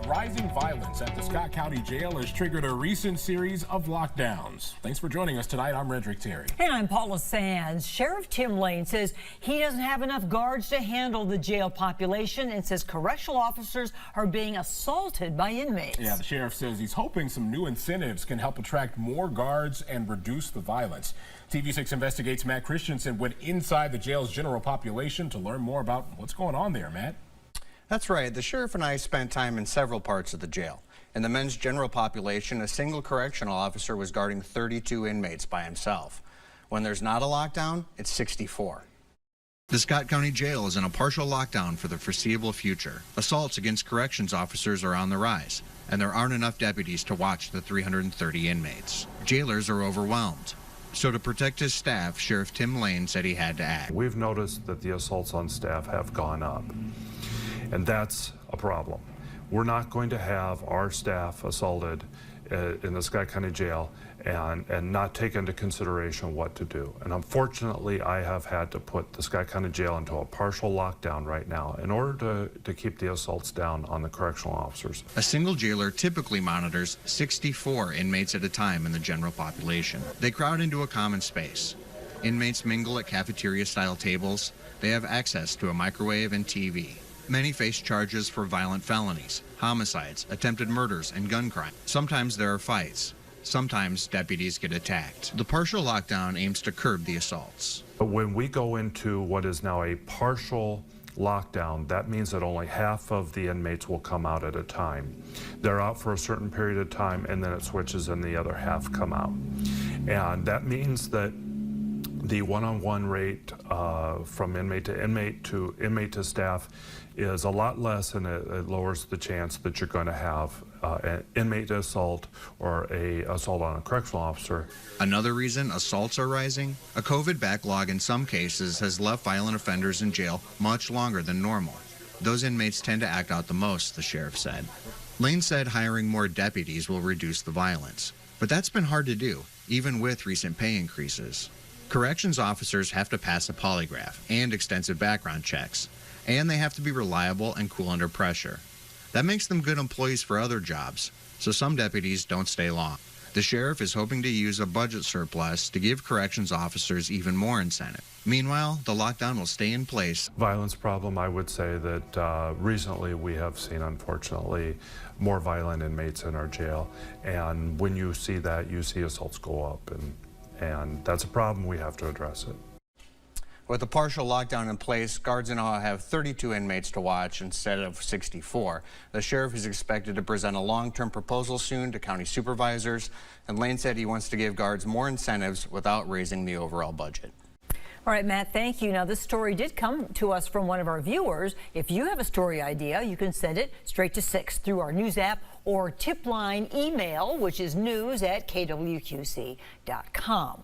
Rising violence at the Scott County Jail has triggered a recent series of lockdowns. Thanks for joining us tonight. I'm Redrick Terry. And I'm Paula Sands. Sheriff Tim Lane says he doesn't have enough guards to handle the jail population and says correctional officers are being assaulted by inmates. Yeah, the sheriff says he's hoping some new incentives can help attract more guards and reduce the violence. TV6 Investigates Matt Christensen went inside the jail's general population to learn more about what's going on there. Matt? That's right. The sheriff and I spent time in several parts of the jail. In the men's general population, a single correctional officer was guarding 32 inmates by himself. When there's not a lockdown, it's 64. The Scott County Jail is in a partial lockdown for the foreseeable future. Assaults against corrections officers are on the rise, and there aren't enough deputies to watch the 330 inmates. Jailers are overwhelmed. So to protect his staff, Sheriff Tim Lane said he had to act. We've noticed that the assaults on staff have gone up, and that's a problem. We're not going to have our staff assaulted in the Scott County Jail and not take into consideration what to do. And unfortunately, I have had to put the Scott County Jail into a partial lockdown right now in order to keep the assaults down on the correctional officers. A single jailer typically monitors 64 inmates at a time in the general population. They crowd into a common space. Inmates mingle at cafeteria-style tables. They have access to a microwave and TV. Many face charges for violent felonies, homicides, attempted murders, and gun crime. Sometimes there are fights. Sometimes deputies get attacked. The partial lockdown aims to curb the assaults. But when we go into what is now a partial lockdown, that means that only half of the inmates will come out at a time. They're out for a certain period of time, and then it switches and the other half come out. And that means that the one-on-one rate from inmate to staff is a lot less, and it lowers the chance that you're going to have an inmate assault or a assault on a correctional officer. Another reason assaults are rising? A COVID backlog in some cases has left violent offenders in jail much longer than normal. Those inmates tend to act out the most, the sheriff said. Lane said hiring more deputies will reduce the violence, but that's been hard to do, even with recent pay increases. Corrections officers have to pass a polygraph and extensive background checks, and they have to be reliable and cool under pressure. That makes them good employees for other jobs, so some deputies don't stay long. The sheriff is hoping to use a budget surplus to give corrections officers even more incentive. Meanwhile, the lockdown will stay in place. Violence problem, I would say that recently we have seen, unfortunately, more violent inmates in our jail, and when you see that, you see assaults go up, and that's a problem. We have to address it. With the partial lockdown in place, guards now have 32 inmates to watch instead of 64. The sheriff is expected to present a long-term proposal soon to county supervisors, and Lane said he wants to give guards more incentives without raising the overall budget. All right, Matt, thank you. Now, this story did come to us from one of our viewers. If you have a story idea, you can send it straight to 6 through our news app or tip line email, which is news@kwqc.com.